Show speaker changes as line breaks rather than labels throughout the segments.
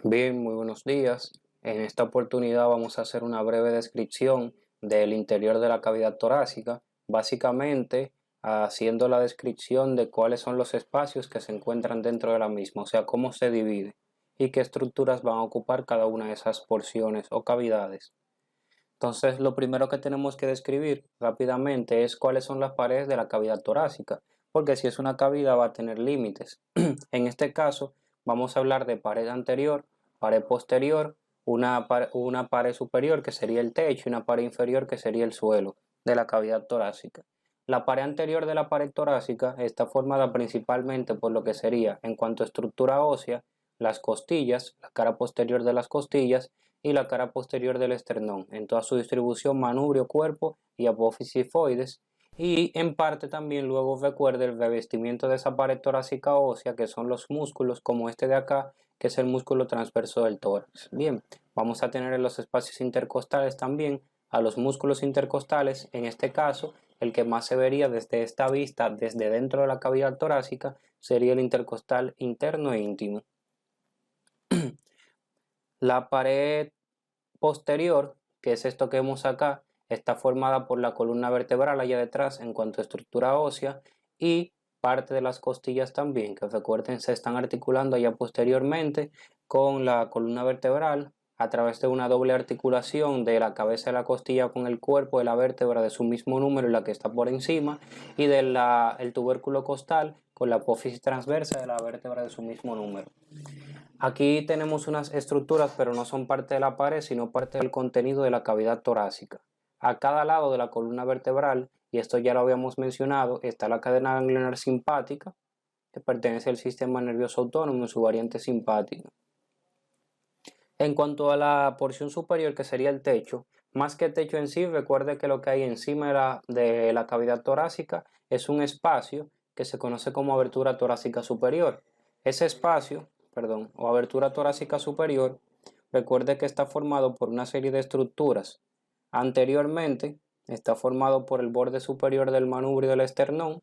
Bien, muy buenos días. En esta oportunidad vamos a hacer una breve descripción del interior de la cavidad torácica, básicamente haciendo la descripción de cuáles son los espacios que se encuentran dentro de la misma, o sea, cómo se divide y qué estructuras van a ocupar cada una de esas porciones o cavidades. Entonces, lo primero que tenemos que describir rápidamente es cuáles son las paredes de la cavidad torácica, porque si es una cavidad va a tener límites. En este caso, vamos a hablar de pared anterior, pared posterior, una pared superior que sería el techo y una pared inferior que sería el suelo de la cavidad torácica. La pared anterior de la pared torácica está formada principalmente por lo que sería, en cuanto a estructura ósea, las costillas, la cara posterior de las costillas y la cara posterior del esternón, en toda su distribución manubrio, cuerpo y apófisis foides, y en parte también luego recuerde el revestimiento de esa pared torácica ósea, que son los músculos como este de acá, que es el músculo transverso del tórax. Bien, vamos a tener en los espacios intercostales también a los músculos intercostales. En este caso, el que más se vería desde esta vista, desde dentro de la cavidad torácica, sería el intercostal interno e íntimo. La pared posterior, que es esto que vemos acá, está formada por la columna vertebral allá detrás en cuanto a estructura ósea y parte de las costillas también, que recuerden se están articulando allá posteriormente con la columna vertebral a través de una doble articulación de la cabeza de la costilla con el cuerpo de la vértebra de su mismo número y la que está por encima, y del tubérculo costal con la apófisis transversa de la vértebra de su mismo número. Aquí tenemos unas estructuras, pero no son parte de la pared, sino parte del contenido de la cavidad torácica. A cada lado de la columna vertebral, y esto ya lo habíamos mencionado, está la cadena ganglionar simpática, que pertenece al sistema nervioso autónomo en su variante simpática. En cuanto a la porción superior, que sería el techo, más que techo en sí, recuerde que lo que hay encima de la cavidad torácica es un espacio que se conoce como abertura torácica superior. Ese espacio, o abertura torácica superior, recuerde que está formado por una serie de estructuras. Anteriormente, está formado por el borde superior del manubrio del esternón,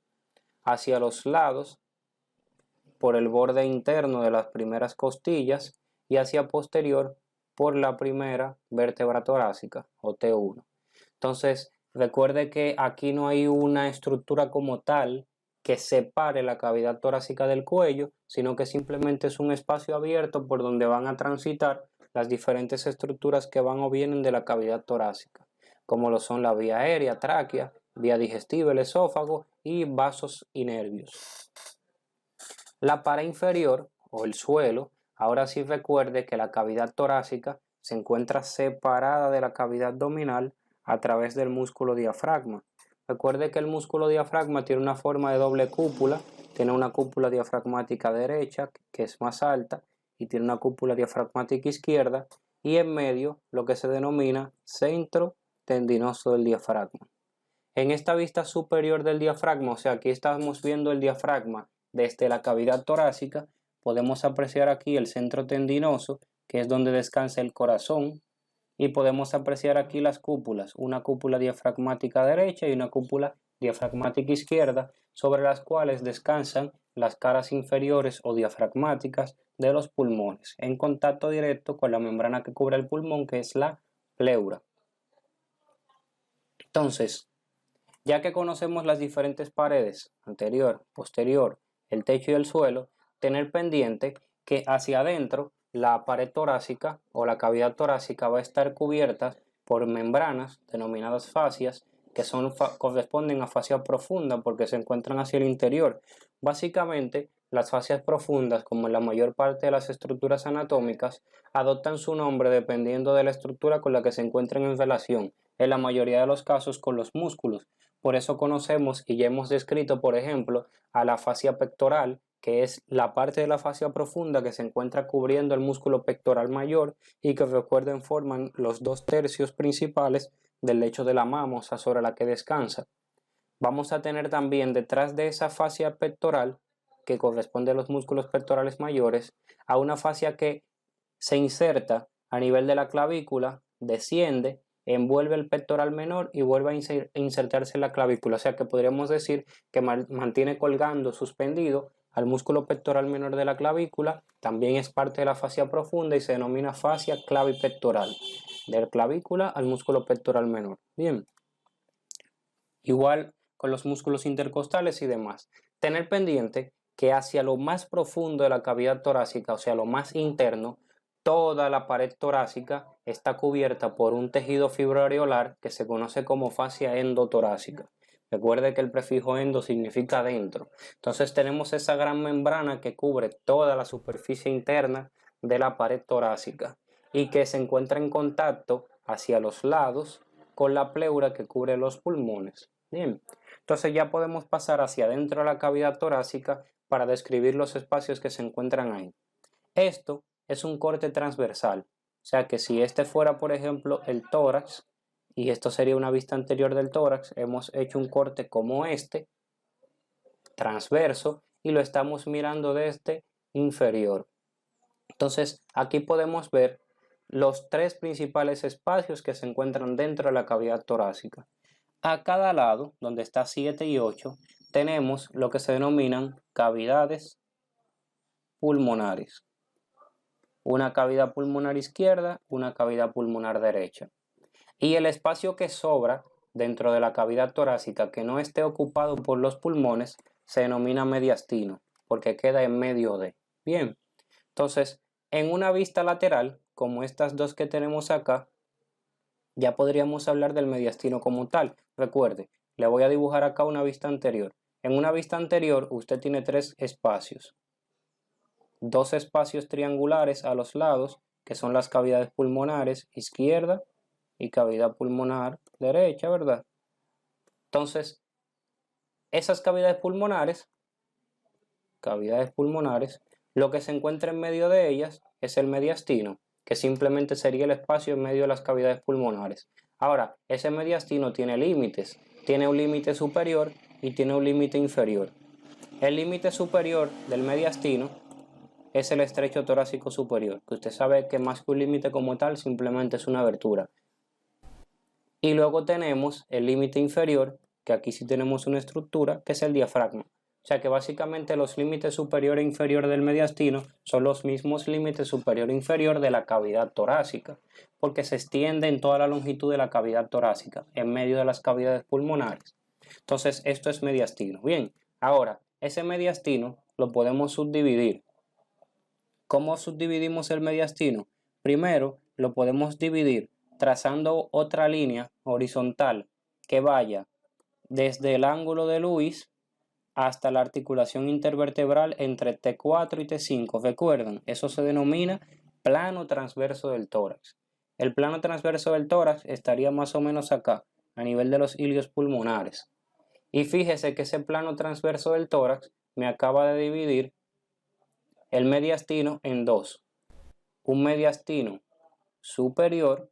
hacia los lados, por el borde interno de las primeras costillas y hacia posterior por la primera vértebra torácica o T1. Entonces, recuerde que aquí no hay una estructura como tal que separe la cavidad torácica del cuello, sino que simplemente es un espacio abierto por donde van a transitar las diferentes estructuras que van o vienen de la cavidad torácica, como lo son la vía aérea, tráquea, vía digestiva, el esófago y vasos y nervios. La pared inferior o el suelo, ahora sí recuerde que la cavidad torácica se encuentra separada de la cavidad abdominal a través del músculo diafragma. Recuerde que el músculo diafragma tiene una forma de doble cúpula, tiene una cúpula diafragmática derecha que es más alta y tiene una cúpula diafragmática izquierda, y en medio lo que se denomina centro tendinoso del diafragma. En esta vista superior del diafragma, o sea, aquí estamos viendo el diafragma desde la cavidad torácica, podemos apreciar aquí el centro tendinoso, que es donde descansa el corazón, y podemos apreciar aquí las cúpulas, una cúpula diafragmática derecha y una cúpula diafragmática izquierda, sobre las cuales descansan las caras inferiores o diafragmáticas de los pulmones, en contacto directo con la membrana que cubre el pulmón, que es la pleura. Entonces, ya que conocemos las diferentes paredes, anterior, posterior, el techo y el suelo, tener pendiente que hacia adentro la pared torácica o la cavidad torácica va a estar cubierta por membranas denominadas fascias, que corresponden a fascia profunda porque se encuentran hacia el interior. Básicamente, las fascias profundas, como en la mayor parte de las estructuras anatómicas, adoptan su nombre dependiendo de la estructura con la que se encuentren en relación, en la mayoría de los casos con los músculos. Por eso conocemos y ya hemos descrito, por ejemplo, a la fascia pectoral, que es la parte de la fascia profunda que se encuentra cubriendo el músculo pectoral mayor y que, recuerden, forman los 2/3 principales del lecho de la mama, o sea, sobre la que descansa. Vamos a tener también detrás de esa fascia pectoral, que corresponde a los músculos pectorales mayores, a una fascia que se inserta a nivel de la clavícula, desciende, envuelve el pectoral menor y vuelve a insertarse en la clavícula. O sea que podríamos decir que mantiene colgando, suspendido, al músculo pectoral menor de la clavícula, también es parte de la fascia profunda y se denomina fascia clavipectoral, de la clavícula al músculo pectoral menor. Bien, igual con los músculos intercostales y demás. Tener pendiente que hacia lo más profundo de la cavidad torácica, o sea, lo más interno, toda la pared torácica está cubierta por un tejido fibroareolar que se conoce como fascia endotorácica. Recuerde que el prefijo endo significa dentro. Entonces tenemos esa gran membrana que cubre toda la superficie interna de la pared torácica y que se encuentra en contacto hacia los lados con la pleura que cubre los pulmones. Bien, entonces ya podemos pasar hacia adentro de la cavidad torácica para describir los espacios que se encuentran ahí. Esto es un corte transversal, o sea que si este fuera, por ejemplo, el tórax, y esto sería una vista anterior del tórax, hemos hecho un corte como este, transverso, y lo estamos mirando desde inferior. Entonces aquí podemos ver los tres principales espacios que se encuentran dentro de la cavidad torácica. A cada lado, donde está 7 y 8, tenemos lo que se denominan cavidades pulmonares. Una cavidad pulmonar izquierda, una cavidad pulmonar derecha. Y el espacio que sobra dentro de la cavidad torácica que no esté ocupado por los pulmones se denomina mediastino, porque queda en medio de. Bien, entonces, en una vista lateral, como estas dos que tenemos acá, ya podríamos hablar del mediastino como tal. Recuerde, le voy a dibujar acá una vista anterior. En una vista anterior usted tiene tres espacios. Dos espacios triangulares a los lados, que son las cavidades pulmonares izquierda y cavidad pulmonar derecha, ¿verdad? Entonces, esas cavidades pulmonares, lo que se encuentra en medio de ellas es el mediastino, que simplemente sería el espacio en medio de las cavidades pulmonares. Ahora, ese mediastino tiene límites, tiene un límite superior y tiene un límite inferior. El límite superior del mediastino es el estrecho torácico superior, que usted sabe que más que un límite como tal, simplemente es una abertura. Y luego tenemos el límite inferior, que aquí sí tenemos una estructura, que es el diafragma. O sea que básicamente los límites superior e inferior del mediastino son los mismos límites superior e inferior de la cavidad torácica, porque se extiende en toda la longitud de la cavidad torácica, en medio de las cavidades pulmonares. Entonces esto es mediastino. Bien, ahora ese mediastino lo podemos subdividir. ¿Cómo subdividimos el mediastino? Primero lo podemos dividir trazando otra línea horizontal que vaya desde el ángulo de Lewis hasta la articulación intervertebral entre T4 y T5. Recuerden, eso se denomina plano transverso del tórax. El plano transverso del tórax estaría más o menos acá, a nivel de los ilios pulmonares. Y fíjese que ese plano transverso del tórax me acaba de dividir el mediastino en dos. Un mediastino superior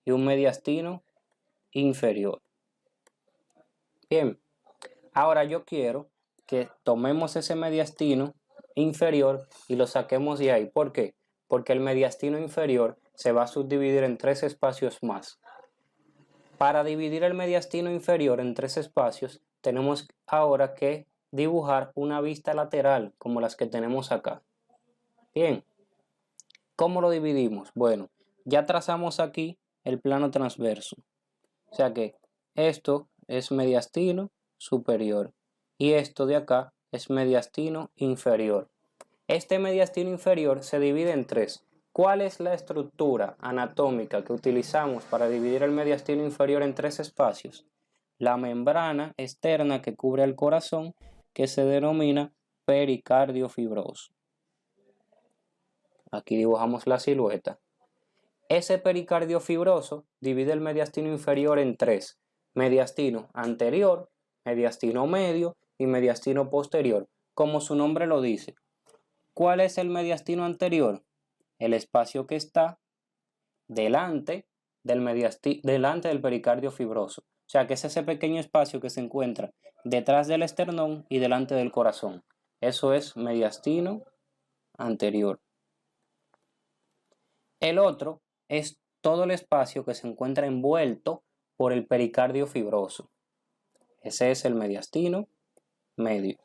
y un mediastino inferior. Bien, ahora yo quiero que tomemos ese mediastino inferior y lo saquemos de ahí. ¿Por qué? Porque el mediastino inferior se va a subdividir en tres espacios más. Para dividir el mediastino inferior en tres espacios, tenemos ahora que dibujar una vista lateral, como las que tenemos acá. Bien, ¿cómo lo dividimos? Bueno, ya trazamos aquí el plano transverso. O sea que esto es mediastino superior y esto de acá es mediastino inferior. Este mediastino inferior se divide en tres. ¿Cuál es la estructura anatómica que utilizamos para dividir el mediastino inferior en tres espacios? La membrana externa que cubre el corazón, que se denomina pericardio fibroso. Aquí dibujamos la silueta. Ese pericardio fibroso divide el mediastino inferior en tres: mediastino anterior, mediastino medio y mediastino posterior, como su nombre lo dice. ¿Cuál es el mediastino anterior? El espacio que está delante del pericardio fibroso. O sea que es ese pequeño espacio que se encuentra detrás del esternón y delante del corazón. Eso es mediastino anterior. El otro es todo el espacio que se encuentra envuelto por el pericardio fibroso. Ese es el mediastino medio.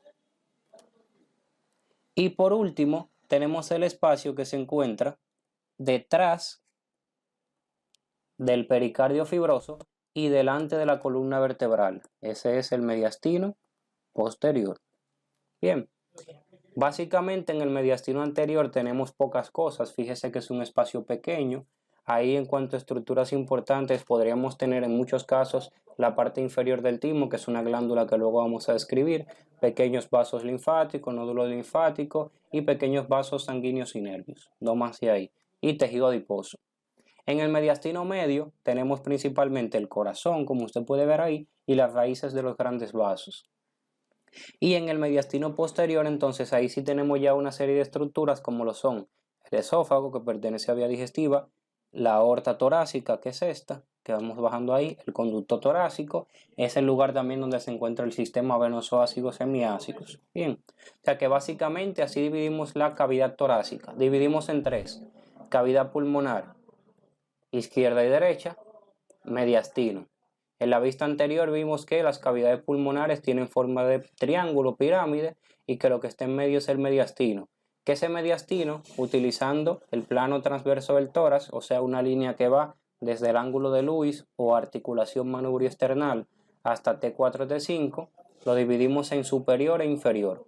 Y por último, tenemos el espacio que se encuentra detrás del pericardio fibroso y delante de la columna vertebral. Ese es el mediastino posterior. Bien, básicamente en el mediastino anterior tenemos pocas cosas. Fíjese que es un espacio pequeño. Ahí en cuanto a estructuras importantes podríamos tener en muchos casos la parte inferior del timo, que es una glándula que luego vamos a describir, pequeños vasos linfáticos, nódulos linfáticos y pequeños vasos sanguíneos y nervios. No más de ahí. Y tejido adiposo. En el mediastino medio tenemos principalmente el corazón, como usted puede ver ahí, y las raíces de los grandes vasos. Y en el mediastino posterior, entonces ahí sí tenemos ya una serie de estructuras como lo son el esófago, que pertenece a vía digestiva, la aorta torácica, que es esta, que vamos bajando ahí, el conducto torácico, es el lugar también donde se encuentra el sistema venoso ácido semiácicos. Bien, o sea que básicamente así dividimos la cavidad torácica. Dividimos en tres: cavidad pulmonar, izquierda y derecha, mediastino. En la vista anterior vimos que las cavidades pulmonares tienen forma de triángulo, pirámide, y que lo que está en medio es el mediastino. Que ese mediastino, utilizando el plano transverso del tórax, o sea, una línea que va desde el ángulo de Lewis o articulación manubrio-esternal hasta T4-T5, lo dividimos en superior e inferior.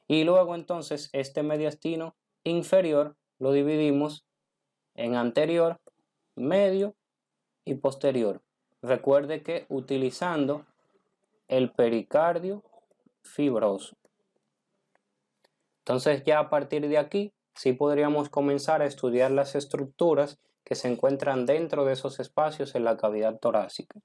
Y luego entonces este mediastino inferior lo dividimos en anterior, medio y posterior. Recuerde que utilizando el pericardio fibroso. Entonces ya a partir de aquí sí podríamos comenzar a estudiar las estructuras que se encuentran dentro de esos espacios en la cavidad torácica.